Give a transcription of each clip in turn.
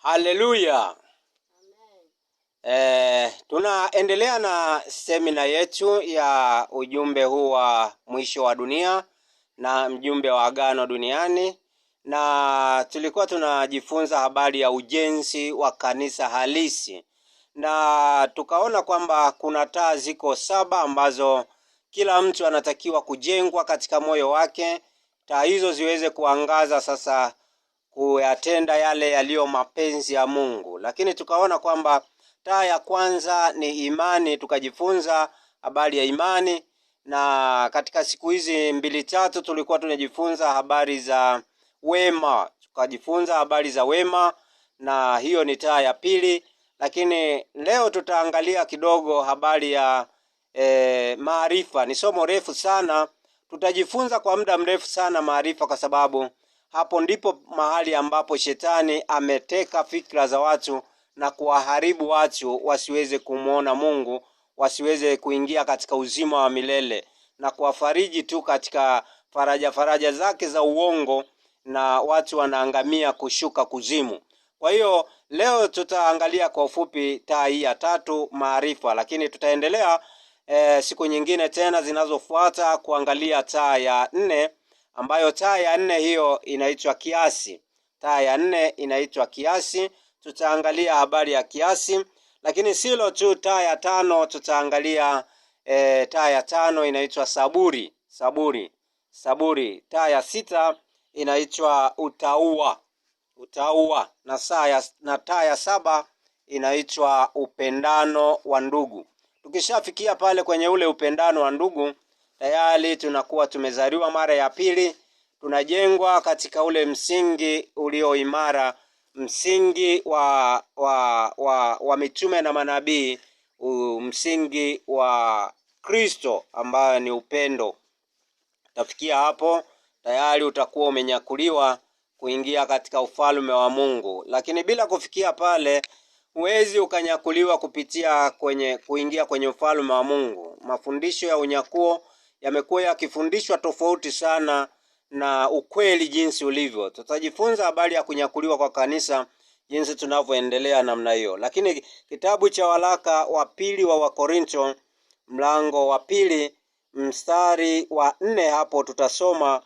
Haleluya. Tunaendelea na semina yetu ya ujumbe huu wa mwisho wa dunia na mjumbe wa agano duniani, na tulikuwa tunajifunza habari ya ujenzi wa kanisa halisi, na tukaona kwamba kuna taa ziko 7 ambazo kila mtu anatakiwa kujengwa katika moyo wake. Taa hizo ziweze kuangaza sasa kuyatenda yale yaliyo mapenzi ya Mungu. Lakini tukaona kwamba taa ya kwanza ni imani, tukajifunza habari ya imani, na katika siku hizi 2-3 tulikuwa tunajifunza habari za wema. Tukajifunza habari za wema, na hiyo ni taa ya pili. Lakini leo tutaangalia kidogo habari ya maarifa. Ni somo refu sana, tutajifunza kwa muda mrefu sana maarifa, kwa sababu hapo ndipo mahali ambapo shetani ameteka fikra za watu na kuwaharibu watu wasiweze kumuona Mungu, wasiweze kuingia katika uzima wa milele, na kuwafariji tu katika faraja zake za uongo, na watu wanaangamia kushuka kuzimu. Kwa hiyo leo tutaangalia kwa ufupi taa hii ya 3, maarifa, lakini tutaendelea siku nyingine tena zinazofuata kuangalia taa ya 4, ambayo taa ya 4 hiyo inaitwa kiasi. Taa ya 4 inaitwa kiasi. Tutaangalia habari ya kiasi, lakini silo tu. Taa ya 5 tutaangalia taa ya 5 inaitwa saburi. Taa ya 6 inaitwa utauwa. Na taa ya 7 inaitwa upendano wa ndugu. Tukishafikia pale kwenye ule upendano wa ndugu, tayari tunakuwa tumezaliwa mara ya pili. Tunajengwa katika ule msingi ulio imara, msingi wa mitume na manabii, msingi wa Kristo ambayo ni upendo. Tafikia hapo tayari utakuwa umenyakuliwa kuingia katika ufalme wa Mungu. Lakini bila kufikia pale huwezi ukanyakuliwa kuingia kwenye ufalme wa Mungu. Mafundisho ya unyakuo yamekuwa yakifundishwa tofauti sana na ukweli jinsi ulivyo. Tutajifunza habari ya kunyakuliwa kwa kanisa jinsi tunavyoendelea namna hiyo. Lakini kitabu cha waraka wa pili wa Wakorinto, mlango wa 2 mstari wa 4, hapo tutasoma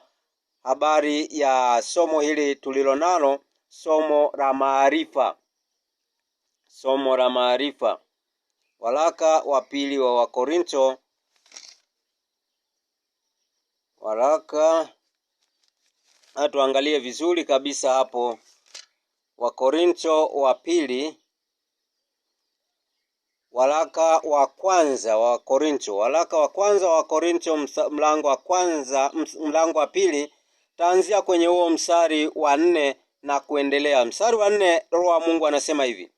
habari ya somo hili tulilonalo, somo la maarifa. Waraka wa pili wa Wakorinto, tuangalie vizuri kabisa hapo. Wakorinto wa pili, waraka wa kwanza wa Wakorinto, mlango wa 2, taanzia kwenye huo mstari wa 4 na kuendelea. Mstari wa 4, Roho wa Mungu anasema hivi: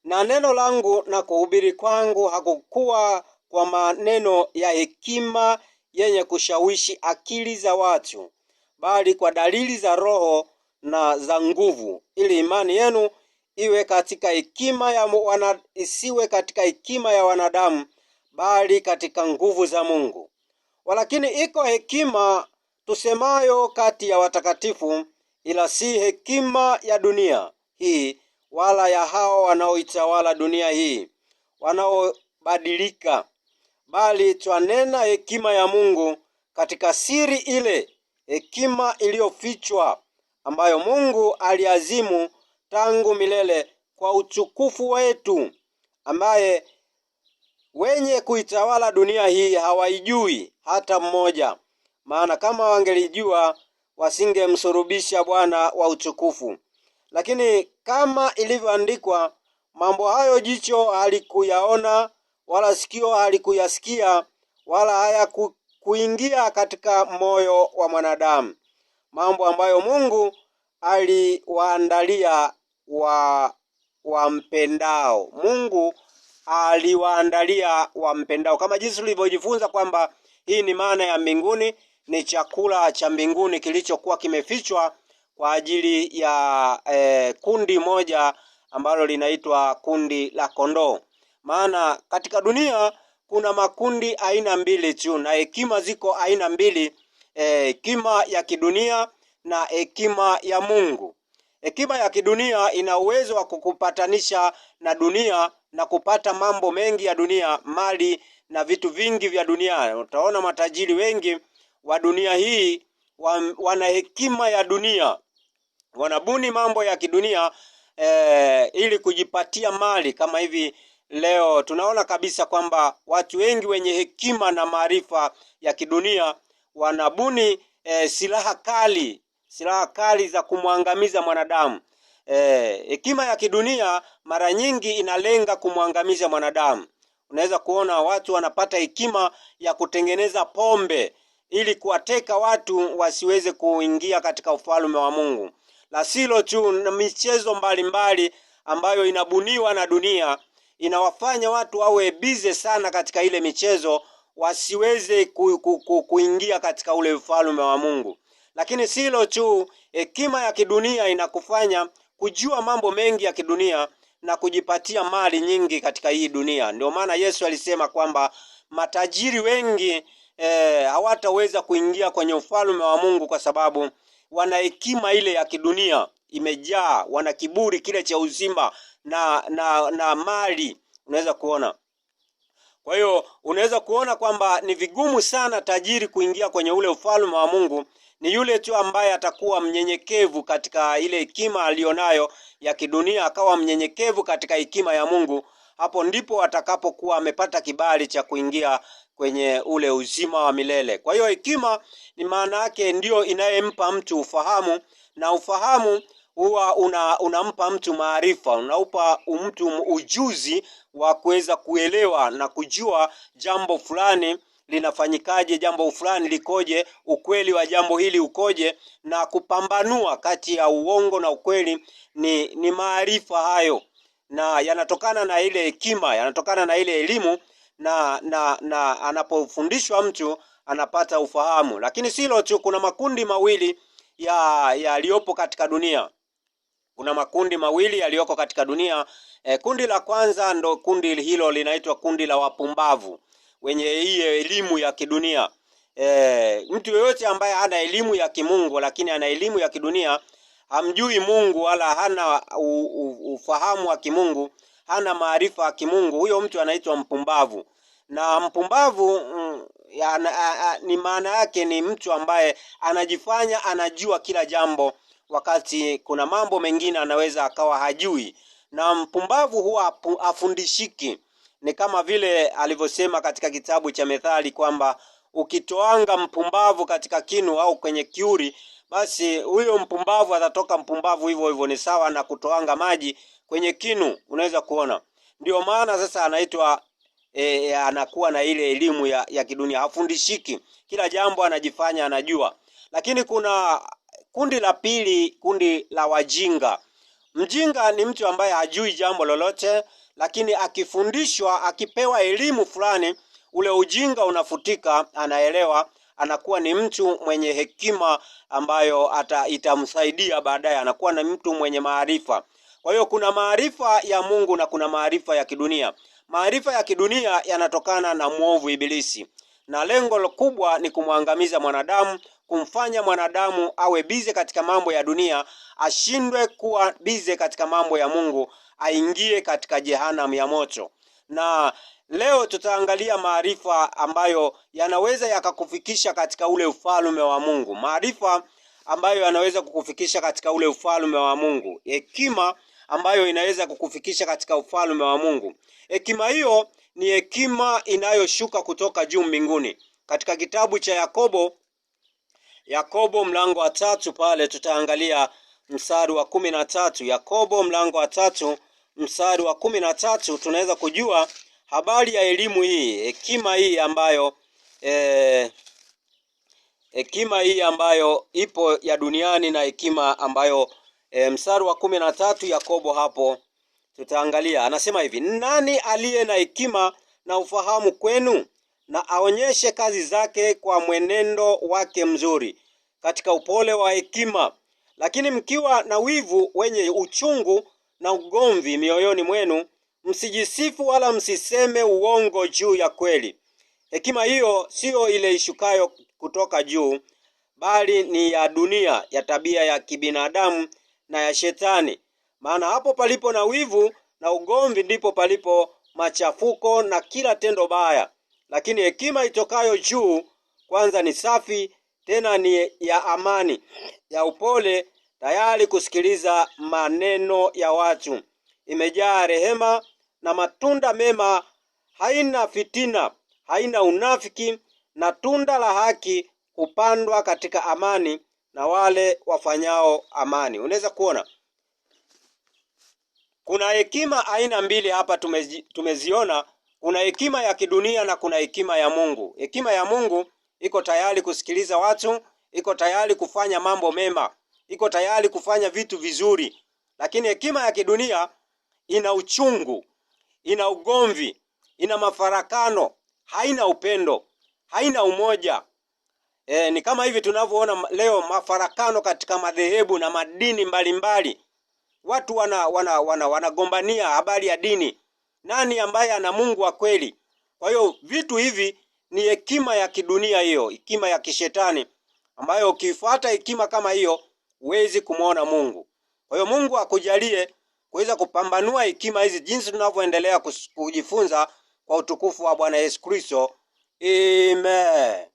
na neno langu na kuhubiri kwangu hakukuwa kwa maneno ya hekima yenye kushawishi akili za watu, bali kwa dalili za Roho na za nguvu, ili imani yenu isiwe katika hekima ya wanadamu, bali katika nguvu za Mungu. Walakini iko hekima tusemayo kati ya watakatifu, ila si hekima ya dunia hii, wala ya hao wanaoitawala dunia hii, wanaobadilika, bali twanena hekima ya Mungu katika siri, ile hekima iliyofichwa, ambayo Mungu aliazimu tangu milele kwa utukufu wetu, ambaye wenye kuitawala dunia hii hawaijui hata mmoja. Maana kama wangelijua wasingemsulubisha Bwana wa utukufu. Lakini kama ilivyoandikwa, mambo hayo jicho halikuyaona, wala sikio halikuyasikia, wala hayakuingia katika moyo wa mwanadamu, mambo ambayo Mungu aliwaandalia wampendao. Mungu aliwaandalia wampendao, kama jinsi tulivyojifunza kwamba hii ni maana ya mbinguni, ni chakula cha mbinguni kilichokuwa kimefichwa kwa ajili ya kundi moja ambalo linaitwa kundi la kondoo. Maana katika dunia kuna makundi aina 2 tu, na hekima ziko aina 2, hekima ya kidunia na hekima ya Mungu. Hekima ya kidunia ina uwezo wa kukupatanisha na dunia na kupata mambo mengi ya dunia, mali na vitu vingi vya dunia. Utaona matajiri wengi wa dunia hii wana hekima ya dunia, wanabuni mambo ya kidunia ili kujipatia mali. Kama hivi leo tunaona kabisa kwamba watu wengi wenye hekima na maarifa ya kidunia wanabuni silaha kali za kumwangamiza mwanadamu. Hekima ya kidunia mara nyingi inalenga kumwangamiza mwanadamu. Unaweza kuona watu wanapata hekima ya kutengeneza pombe ili kuwateka watu wasiweze kuingia katika ufalme wa Mungu. La silo tu, na michezo mbalimbali ambayo inabuniwa na dunia inawafanya watu wawe bize sana katika ile michezo, wasiweze kuingia katika ule ufalme wa Mungu. Lakini silo tu, hekima ya kidunia inakufanya kujua mambo mengi ya kidunia na kujipatia mali nyingi katika hii dunia. Ndio maana Yesu alisema kwamba matajiri wengi hawataweza kuingia kwenye ufalme wa Mungu kwa sababu wana hekima ile ya kidunia imejaa, wana kiburi kile cha uzima na mali. Unaweza kuona. Kwa hiyo unaweza kuona kwamba ni vigumu sana tajiri kuingia kwenye ule ufalme wa Mungu. Ni yule tu ambaye atakuwa mnyenyekevu katika ile hekima alionayo ya kidunia, akawa mnyenyekevu katika hekima ya Mungu. Hapo ndipo atakapokuwa amepata kibali cha kuingia kwenye ule uzima wa milele. Kwa hiyo hekima ni maana yake ndio inayempa mtu ufahamu, na ufahamu huwa unampa mtu maarifa, unaupa mtu ujuzi wa kuweza kuelewa na kujua jambo fulani linafanyikaje, jambo fulani likoje, ukweli wa jambo hili ukoje, na kupambanua kati ya uongo na ukweli. Ni maarifa hayo, na yanatokana na ile hekima, yanatokana na ile elimu, na anapofundishwa mtu anapata ufahamu. Lakini silo tu, kuna makundi mawili yaliyopo katika dunia. Kuna makundi mawili yaliyoko katika dunia. Kundi la kwanza ndo kundi hilo linaitwa kundi la wapumbavu, wenye hii elimu ya kidunia. Mtu yoyote ambaye hana elimu ya kimungu lakini ana elimu ya kidunia, hamjui Mungu wala hana ufahamu wa kimungu, hana maarifa ya kimungu, huyo mtu anaitwa mpumbavu. Na mpumbavu ni maana yake ni mtu ambaye anajifanya anajua kila jambo, wakati kuna mambo mengine anaweza akawa hajui. Na mpumbavu huwa afundishiki. Ni kama vile alivyosema katika kitabu cha Methali kwamba ukitoanga mpumbavu katika kinu au kwenye kiuri, basi huyo mpumbavu atatoka mpumbavu hivyo hivyo. Ni sawa na kutoanga maji kwenye kinu. Unaweza kuona. Ndio maana sasa anaitwa anakuwa na ile elimu ya kidunia, hafundishiki. Kila jambo anajifanya anajua. Lakini kuna kundi la pili, kundi la wajinga. Mjinga ni mtu ambaye hajui jambo lolote, lakini akifundishwa, akipewa elimu fulani, ule ujinga unafutika, anaelewa, anakuwa ni mtu mwenye hekima ambayo itamsaidia baadaye, anakuwa na mtu mwenye maarifa. Kwa hiyo kuna maarifa ya Mungu na kuna maarifa ya kidunia. Maarifa ya kidunia yanatokana na mwovu Ibilisi, na lengo kubwa ni kumwangamiza mwanadamu, kumfanya mwanadamu awe bize katika mambo ya dunia, ashindwe kuwa bize katika mambo ya Mungu, aingie katika jehanamu ya moto. Na leo tutaangalia maarifa ambayo yanaweza yakakufikisha katika ule ufalme wa Mungu. Maarifa ambayo yanaweza kukufikisha katika ule ufalme wa Mungu. Hekima ambayo inaweza kukufikisha katika ufalme wa Mungu. Hekima hiyo ni hekima inayoshuka kutoka juu mbinguni. Katika kitabu cha Yakobo mlango wa 3 pale tutaangalia mstari wa 13. Yakobo mlango wa 3 mstari wa 13, tunaweza kujua habari ya elimu hii, hekima hii ambayo ipo ya duniani, na hekima ambayo mstari wa 13 Yakobo hapo tutaangalia. Anasema hivi: nani aliye na hekima na ufahamu kwenu, na aonyeshe kazi zake kwa mwenendo wake mzuri katika upole wa hekima. Lakini mkiwa na wivu wenye uchungu na ugomvi mioyoni mwenu, msijisifu wala msiseme uongo juu ya kweli. Hekima hiyo sio ile ishukayo kutoka juu, bali ni ya dunia, ya tabia ya kibinadamu na ya shetani. Maana hapo palipo na wivu na ugomvi ndipo palipo machafuko na kila tendo baya. Lakini hekima itokayo juu kwanza ni safi, tena ni ya amani, ya upole, tayari kusikiliza maneno ya watu, imejaa rehema na matunda mema, haina fitina, haina unafiki, na tunda la haki hupandwa katika amani na wale wafanyao amani. Unaweza kuona kuna hekima aina mbili hapa tumeziona. Kuna hekima ya kidunia na kuna hekima ya Mungu. Hekima ya Mungu iko tayari kusikiliza watu, iko tayari kufanya mambo mema, iko tayari kufanya vitu vizuri. Lakini hekima ya kidunia ina uchungu, ina ugomvi, ina mafarakano, haina upendo, haina umoja. Ni kama hivi tunavyoona leo mafarakano katika madhehebu na madini mbalimbali. Watu wanagombania habari ya dini. Nani ambaye ana Mungu wa kweli? Kwa hiyo vitu hivi ni hekima ya kidunia, hiyo hekima ya kishetani, ambayo ukifuata hekima kama hiyo huwezi kumuona Mungu. Kwa hiyo Mungu akujalie kuweza kupambanua hekima hizi jinsi tunavyoendelea kujifunza kwa utukufu wa Bwana Yesu Kristo. Amen.